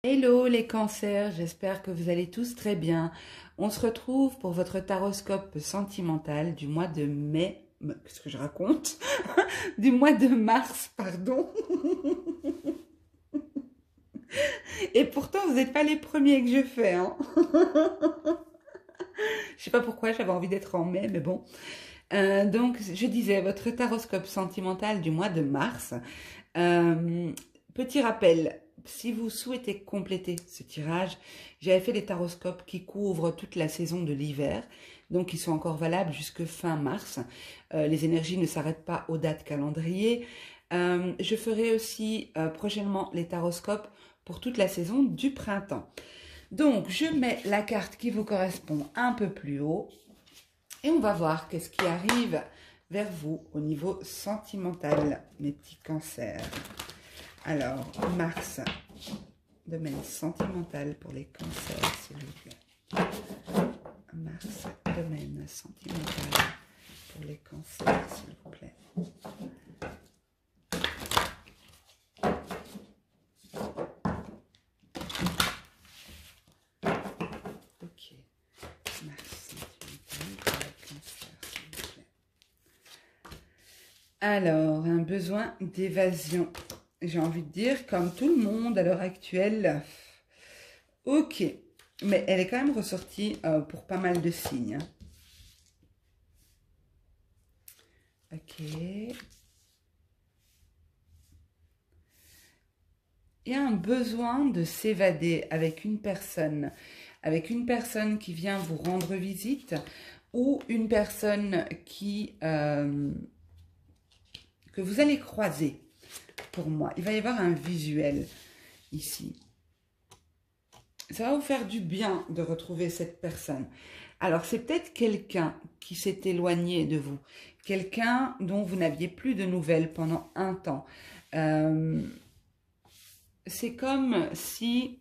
Hello les cancers, j'espère que vous allez tous très bien. On se retrouve pour votre taroscope sentimental du mois de mai, qu'est-ce que je raconte? Du mois de mars, pardon. Et pourtant, vous n'êtes pas les premiers que je fais, hein. Je sais pas pourquoi, j'avais envie d'être en mai, mais bon. Donc, je disais, votre taroscope sentimental du mois de mars. Petit rappel, si vous souhaitez compléter ce tirage, j'avais fait des taroscopes qui couvrent toute la saison de l'hiver, donc ils sont encore valables jusque fin mars. Les énergies ne s'arrêtent pas aux dates calendrier. Je ferai aussi prochainement les taroscopes pour toute la saison du printemps. Donc, je mets la carte qui vous correspond un peu plus haut et on va voir qu'est-ce qui arrive vers vous au niveau sentimental, mes petits cancers. Alors, Mars, domaine sentimental pour les cancers, s'il vous plaît. Mars, domaine sentimental pour les cancers, s'il vous plaît. Ok. Mars sentimental pour les cancers, s'il vous plaît. Alors, un besoin d'évasion. J'ai envie de dire, comme tout le monde à l'heure actuelle. Ok, mais elle est quand même ressortie pour pas mal de signes. Ok. Il y a un besoin de s'évader avec une personne qui vient vous rendre visite ou une personne que vous allez croiser. Pour moi, il va y avoir un visuel ici. Ça va vous faire du bien de retrouver cette personne. Alors, c'est peut-être quelqu'un qui s'est éloigné de vous, quelqu'un dont vous n'aviez plus de nouvelles pendant un temps. C'est comme si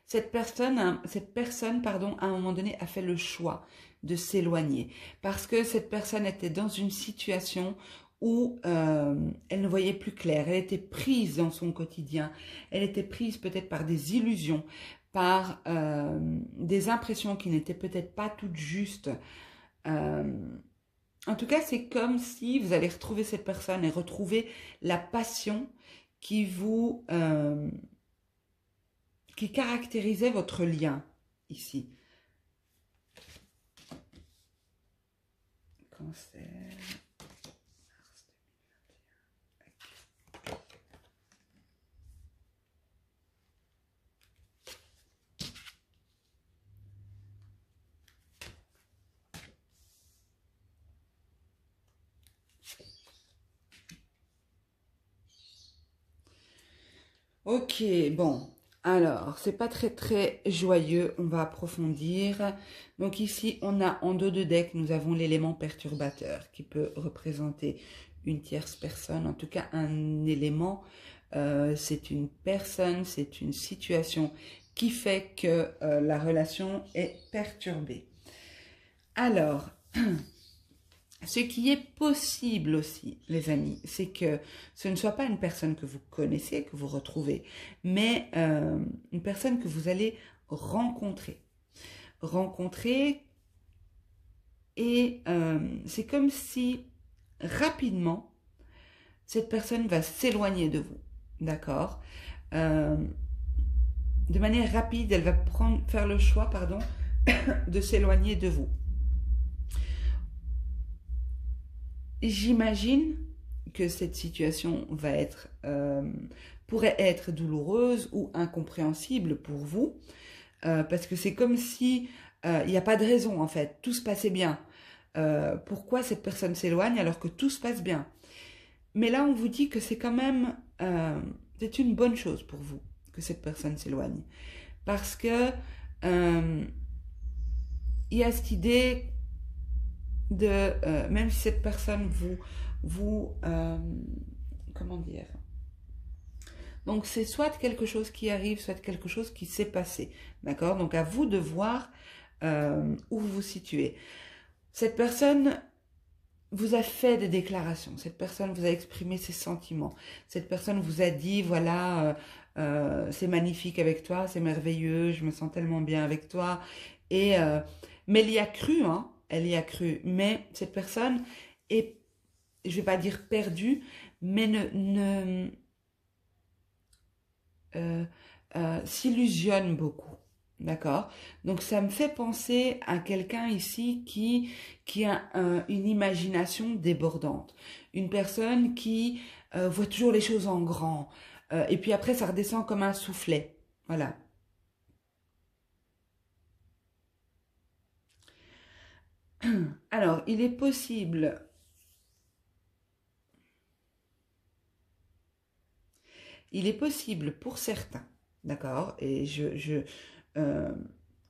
cette personne, pardon, à un moment donné, a fait le choix de s'éloigner parce que cette personne était dans une situation où elle ne voyait plus clair, elle était prise dans son quotidien, elle était prise peut-être par des illusions, par des impressions qui n'étaient peut-être pas toutes justes. En tout cas, c'est comme si vous allez retrouver cette personne et retrouver la passion qui qui caractérisait votre lien ici. Cancer. Ok, bon, alors, c'est pas très joyeux, on va approfondir. Donc ici, on a en dos de deck, nous avons l'élément perturbateur qui peut représenter une tierce personne, en tout cas un élément, c'est une personne, c'est une situation qui fait que la relation est perturbée. Alors, ce qui est possible aussi, les amis, c'est que ce ne soit pas une personne que vous connaissez, que vous retrouvez, mais une personne que vous allez rencontrer. Et c'est comme si rapidement, cette personne va s'éloigner de vous, d'accord? De manière rapide, elle va faire le choix, pardon, de s'éloigner de vous. J'imagine que cette situation pourrait être douloureuse ou incompréhensible pour vous, parce que c'est comme si il n'y a pas de raison en fait, tout se passait bien. Pourquoi cette personne s'éloigne alors que tout se passe bien? Mais là, on vous dit que c'est quand même, c'est une bonne chose pour vous que cette personne s'éloigne, parce que il y a cette idée de même si cette personne comment dire, donc c'est soit quelque chose qui arrive, soit quelque chose qui s'est passé, d'accord? Donc à vous de voir où vous vous situez. Cette personne vous a fait des déclarations, cette personne vous a exprimé ses sentiments, cette personne vous a dit voilà c'est magnifique avec toi, c'est merveilleux, je me sens tellement bien avec toi. Et, mais elle y a cru, hein, elle y a cru. Mais cette personne est, je vais pas dire perdue, mais s'illusionne beaucoup. D'accord? Donc ça me fait penser à quelqu'un ici qui a une imagination débordante. Une personne qui voit toujours les choses en grand. Et puis après, ça redescend comme un soufflet. Voilà. Alors, il est possible pour certains, d'accord? Et euh,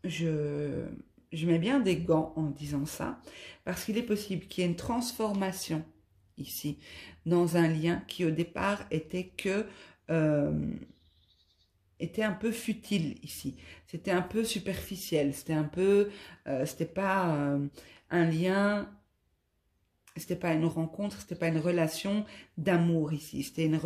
je, je mets bien des gants en disant ça, parce qu'il est possible qu'il y ait une transformation ici, dans un lien qui au départ euh, était un peu futile ici. C'était un peu superficiel, c'était pas un lien, c'était pas une rencontre, c'était pas une relation d'amour ici. C'était une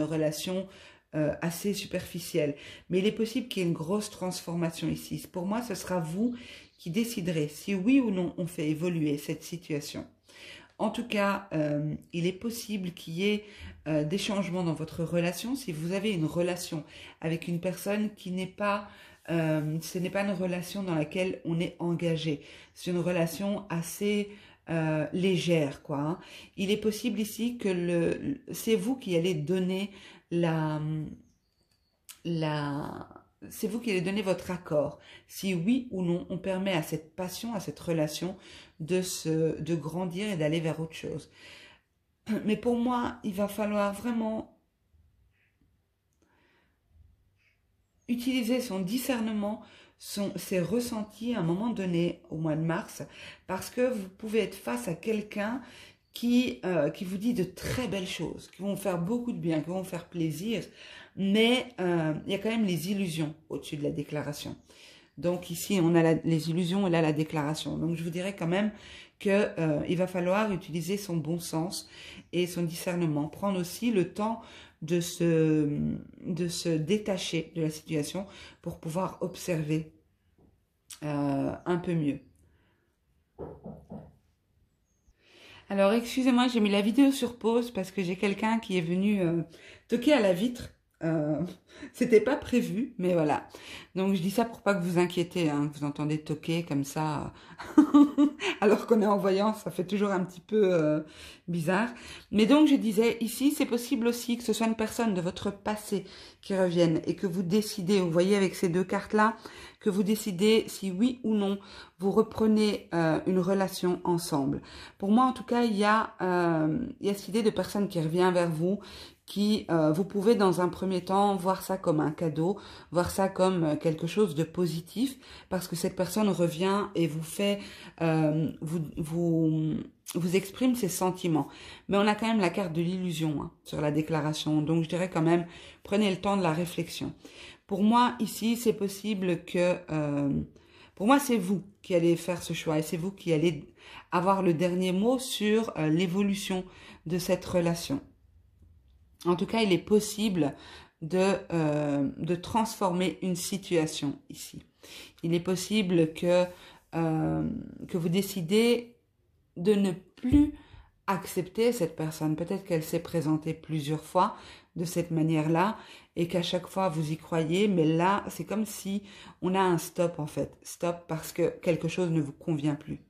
relation assez superficielle. Mais il est possible qu'il y ait une grosse transformation ici. Pour moi, ce sera vous qui déciderez si oui ou non on fait évoluer cette situation. En tout cas, il est possible qu'il y ait des changements dans votre relation. Si vous avez une relation avec une personne qui n'est pas, ce n'est pas une relation dans laquelle on est engagé. C'est une relation assez légère, quoi. Hein. Il est possible ici que c'est vous qui allez donner la, c'est vous qui allez donner votre accord. Si oui ou non, on permet à cette passion, à cette relation de grandir et d'aller vers autre chose. Mais pour moi, il va falloir vraiment utiliser son discernement, ses ressentis à un moment donné, au mois de mars, parce que vous pouvez être face à quelqu'un qui vous dit de très belles choses, qui vont faire beaucoup de bien, qui vont faire plaisir, mais il y a quand même les illusions au-dessus de la déclaration. Donc ici, on a les illusions et là la déclaration. Donc je vous dirais quand même que il va falloir utiliser son bon sens et son discernement. Prendre aussi le temps de se détacher de la situation pour pouvoir observer un peu mieux. Alors excusez-moi, j'ai mis la vidéo sur pause parce que j'ai quelqu'un qui est venu toquer à la vitre. Euh, C'était pas prévu, mais voilà. Donc je dis ça pour pas que vous inquiétez, hein, que vous entendez toquer comme ça, alors qu'on est en voyance, ça fait toujours un petit peu bizarre. Mais donc je disais, ici c'est possible aussi que ce soit une personne de votre passé qui revienne et que vous décidez, vous voyez avec ces deux cartes-là, que vous décidez si oui ou non vous reprenez une relation ensemble. Pour moi en tout cas, il y a cette idée de personne qui revient vers vous, qui vous pouvez dans un premier temps voir ça comme un cadeau, voir ça comme quelque chose de positif, parce que cette personne revient et vous fait, vous exprime ses sentiments. Mais on a quand même la carte de l'illusion hein, sur la déclaration, donc je dirais quand même, prenez le temps de la réflexion. Pour moi, ici, c'est possible que... pour moi, c'est vous qui allez faire ce choix et c'est vous qui allez avoir le dernier mot sur l'évolution de cette relation. En tout cas, il est possible de transformer une situation ici. Il est possible que vous décidez de ne plus accepter cette personne. Peut-être qu'elle s'est présentée plusieurs fois de cette manière-là et qu'à chaque fois vous y croyez, mais là, c'est comme si on a un stop en fait. Stop parce que quelque chose ne vous convient plus.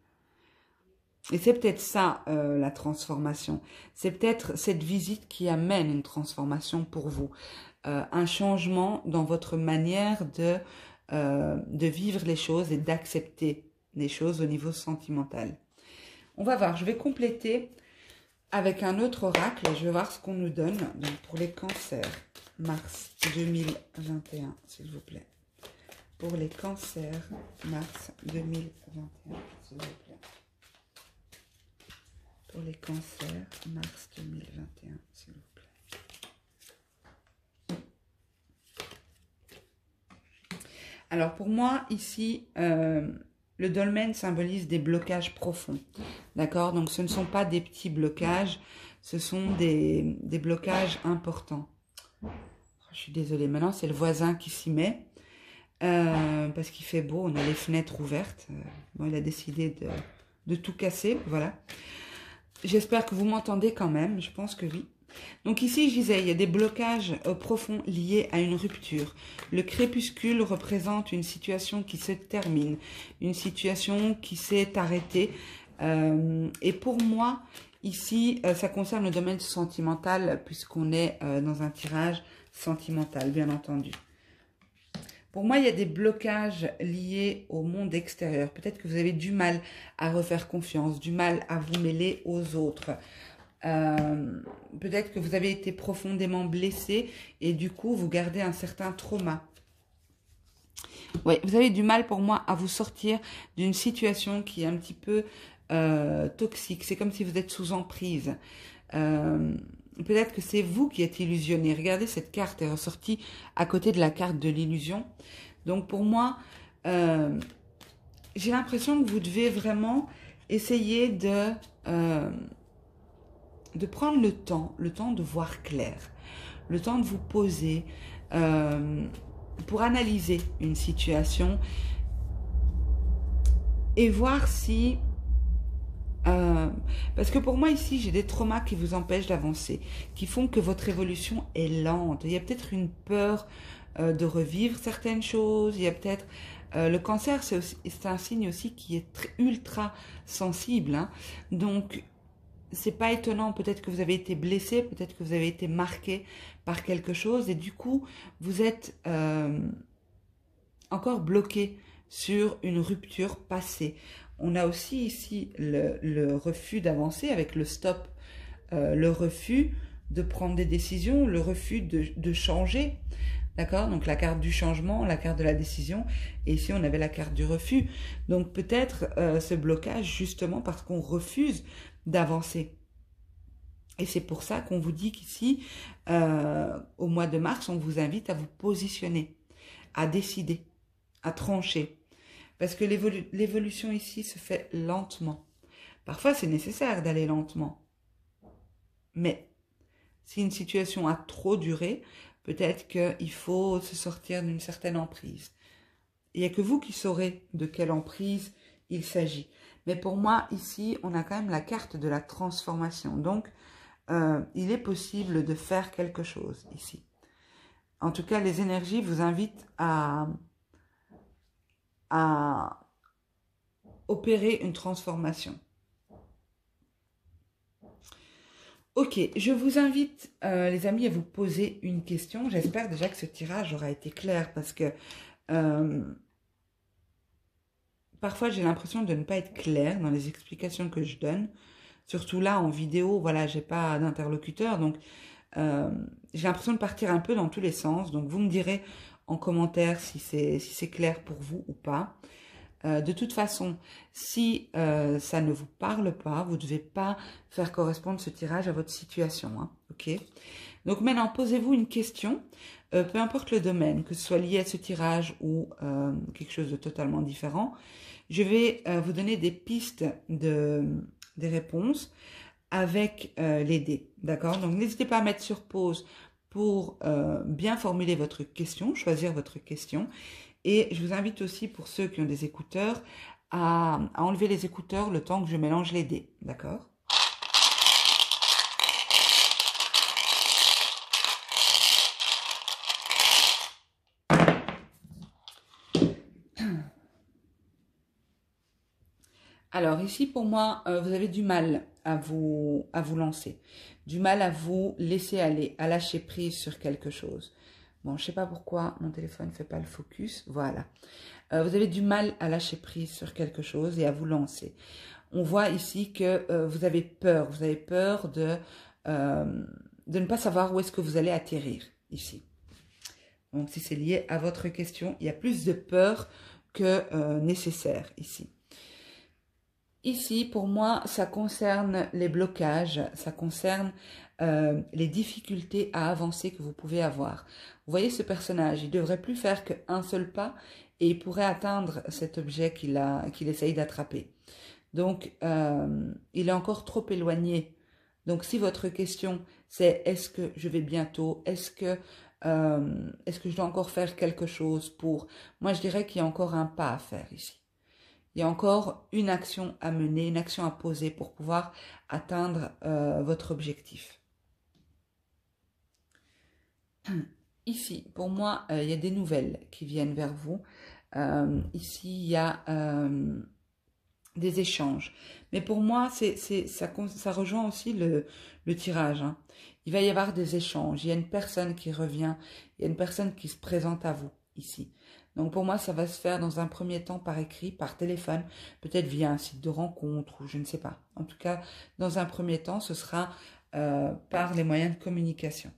Et c'est peut-être ça, la transformation. C'est peut-être cette visite qui amène une transformation pour vous. Un changement dans votre manière de vivre les choses et d'accepter les choses au niveau sentimental. On va voir, je vais compléter avec un autre oracle. Je vais voir ce qu'on nous donne donc pour les cancers. Mars 2021, s'il vous plaît. Pour les cancers, mars 2021, s'il vous plaît. Pour les cancers, mars 2021, s'il vous plaît. Alors pour moi, ici, le dolmen symbolise des blocages profonds. D'accord? Donc ce ne sont pas des petits blocages, ce sont des blocages importants. Oh Je suis désolée, maintenant c'est le voisin qui s'y met. Parce qu'il fait beau, on a les fenêtres ouvertes. Bon, il a décidé de tout casser, voilà. J'espère que vous m'entendez quand même, je pense que oui. Donc ici, je disais, il y a des blocages profonds liés à une rupture. Le crépuscule représente une situation qui se termine, une situation qui s'est arrêtée. Et pour moi, ici, ça concerne le domaine sentimental, puisqu'on est dans un tirage sentimental, bien entendu. Pour moi, il y a des blocages liés au monde extérieur. Peut-être que vous avez du mal à refaire confiance, du mal à vous mêler aux autres. Peut-être que vous avez été profondément blessé et du coup, vous gardez un certain trauma. Oui, vous avez du mal pour moi à vous sortir d'une situation qui est un petit peu toxique. C'est comme si vous êtes sous emprise. Peut-être que c'est vous qui êtes illusionné. Regardez, cette carte est ressortie à côté de la carte de l'illusion. Donc pour moi, j'ai l'impression que vous devez vraiment essayer de prendre le temps de voir clair, le temps de vous poser pour analyser une situation et voir si... parce que pour moi ici, j'ai des traumas qui vous empêchent d'avancer, qui font que votre évolution est lente. Il y a peut-être une peur de revivre certaines choses, il y a peut-être... le cancer, c'est un signe aussi qui est ultra sensible, hein. Donc, c'est pas étonnant, peut-être que vous avez été blessé, peut-être que vous avez été marqué par quelque chose, et du coup, vous êtes encore bloqué sur une rupture passée. On a aussi ici le refus d'avancer avec le stop, le refus de prendre des décisions, le refus de changer. D'accord? Donc la carte du changement, la carte de la décision, et ici on avait la carte du refus. Donc peut-être ce blocage justement parce qu'on refuse d'avancer. Et c'est pour ça qu'on vous dit qu'ici, au mois de mars, on vous invite à vous positionner, à décider, à trancher. Parce que l'évolution ici se fait lentement. Parfois, c'est nécessaire d'aller lentement. Mais si une situation a trop duré, peut-être qu'il faut se sortir d'une certaine emprise. Il n'y a que vous qui saurez de quelle emprise il s'agit. Mais pour moi, ici, on a quand même la carte de la transformation. Donc, il est possible de faire quelque chose ici. En tout cas, les énergies vous invitent à opérer une transformation. Ok, je vous invite, les amis, à vous poser une question. J'espère déjà que ce tirage aura été clair parce que parfois j'ai l'impression de ne pas être claire dans les explications que je donne. Surtout là, en vidéo, voilà, j'ai pas d'interlocuteur, donc j'ai l'impression de partir un peu dans tous les sens. Donc vous me direz en commentaire si c'est clair pour vous ou pas. De toute façon, si ça ne vous parle pas, vous ne devez pas faire correspondre ce tirage à votre situation. Hein, ok? Donc maintenant, posez-vous une question, peu importe le domaine, que ce soit lié à ce tirage ou quelque chose de totalement différent. Je vais vous donner des pistes des réponses avec les dés. D'accord? Donc n'hésitez pas à mettre sur pause pour bien formuler votre question, choisir votre question. Et je vous invite aussi, pour ceux qui ont des écouteurs, à enlever les écouteurs le temps que je mélange les dés. D'accord? Alors ici, pour moi, vous avez du mal à vous lancer. Du mal à vous laisser aller, à lâcher prise sur quelque chose. Bon, je ne sais pas pourquoi mon téléphone ne fait pas le focus. Voilà. Vous avez du mal à lâcher prise sur quelque chose et à vous lancer. On voit ici que vous avez peur. Vous avez peur de ne pas savoir où est-ce que vous allez atterrir ici. Donc, si c'est lié à votre question, il y a plus de peur que nécessaire ici. Ici, pour moi, ça concerne les blocages, ça concerne les difficultés à avancer que vous pouvez avoir. Vous voyez ce personnage, il ne devrait plus faire qu'un seul pas et il pourrait atteindre cet objet qu'il essaye d'attraper. Donc, il est encore trop éloigné. Donc, si votre question, c'est est-ce que je vais bientôt, est-ce que Est-ce que je dois encore faire quelque chose pour... Moi, je dirais qu'il y a encore un pas à faire ici. Il y a encore une action à mener, une action à poser pour pouvoir atteindre votre objectif. Ici, pour moi, il y a des nouvelles qui viennent vers vous. Ici, il y a des échanges. Mais pour moi, ça rejoint aussi le tirage. Hein. Il va y avoir des échanges. Il y a une personne qui revient. Il y a une personne qui se présente à vous ici. Donc pour moi, ça va se faire dans un premier temps par écrit, par téléphone, peut-être via un site de rencontre ou je ne sais pas. En tout cas, dans un premier temps, ce sera par les moyens de communication.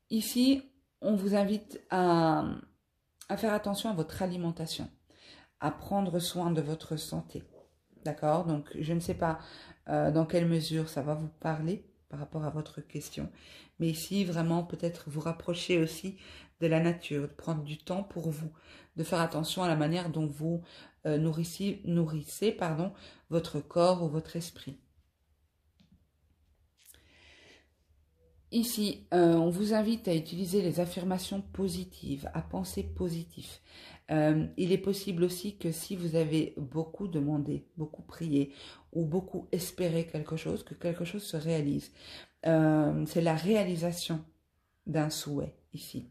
Ici, on vous invite à faire attention à votre alimentation, à prendre soin de votre santé. D'accord? Donc, je ne sais pas dans quelle mesure ça va vous parler par rapport à votre question. Mais ici, vraiment, peut-être vous rapprocher aussi de la nature, de prendre du temps pour vous, de faire attention à la manière dont vous nourrissez votre corps ou votre esprit. Ici, on vous invite à utiliser les affirmations positives, à penser positif. Il est possible aussi que si vous avez beaucoup demandé, beaucoup prié ou beaucoup espéré quelque chose, que quelque chose se réalise. C'est la réalisation d'un souhait ici.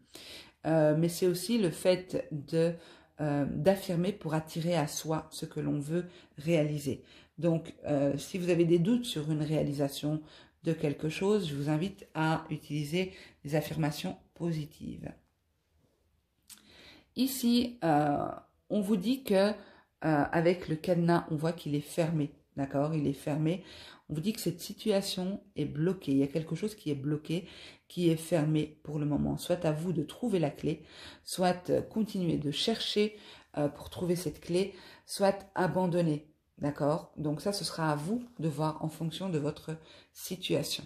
Mais c'est aussi le fait d'affirmer pour attirer à soi ce que l'on veut réaliser. Donc, si vous avez des doutes sur une réalisation de quelque chose, je vous invite à utiliser des affirmations positives. Ici, on vous dit que avec le cadenas, on voit qu'il est fermé. D'accord? Il est fermé. On vous dit que cette situation est bloquée. Il y a quelque chose qui est bloqué, qui est fermé pour le moment. Soit à vous de trouver la clé, soit continuer de chercher pour trouver cette clé, soit abandonner. D'accord? Donc ça, ce sera à vous de voir en fonction de votre situation.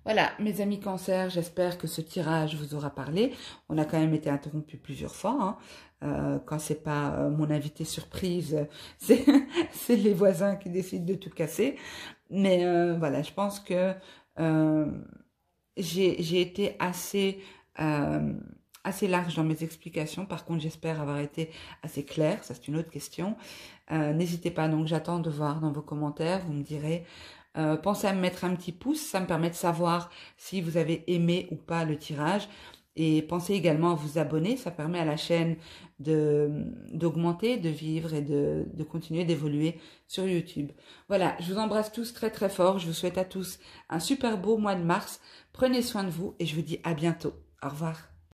Voilà, mes amis Cancer, j'espère que ce tirage vous aura parlé. On a quand même été interrompu plusieurs fois. Hein. Quand c'est pas mon invité surprise, c'est les voisins qui décident de tout casser. Mais voilà, je pense que j'ai été assez large dans mes explications. Par contre, j'espère avoir été assez claire. Ça, c'est une autre question. N'hésitez pas, donc j'attends de voir dans vos commentaires. Vous me direz... pensez à me mettre un petit pouce, ça me permet de savoir si vous avez aimé ou pas le tirage. Et pensez également à vous abonner, ça permet à la chaîne d'augmenter, de vivre et de continuer d'évoluer sur YouTube. Voilà, je vous embrasse tous très très fort. Je vous souhaite à tous un super beau mois de mars. Prenez soin de vous et je vous dis à bientôt. Au revoir.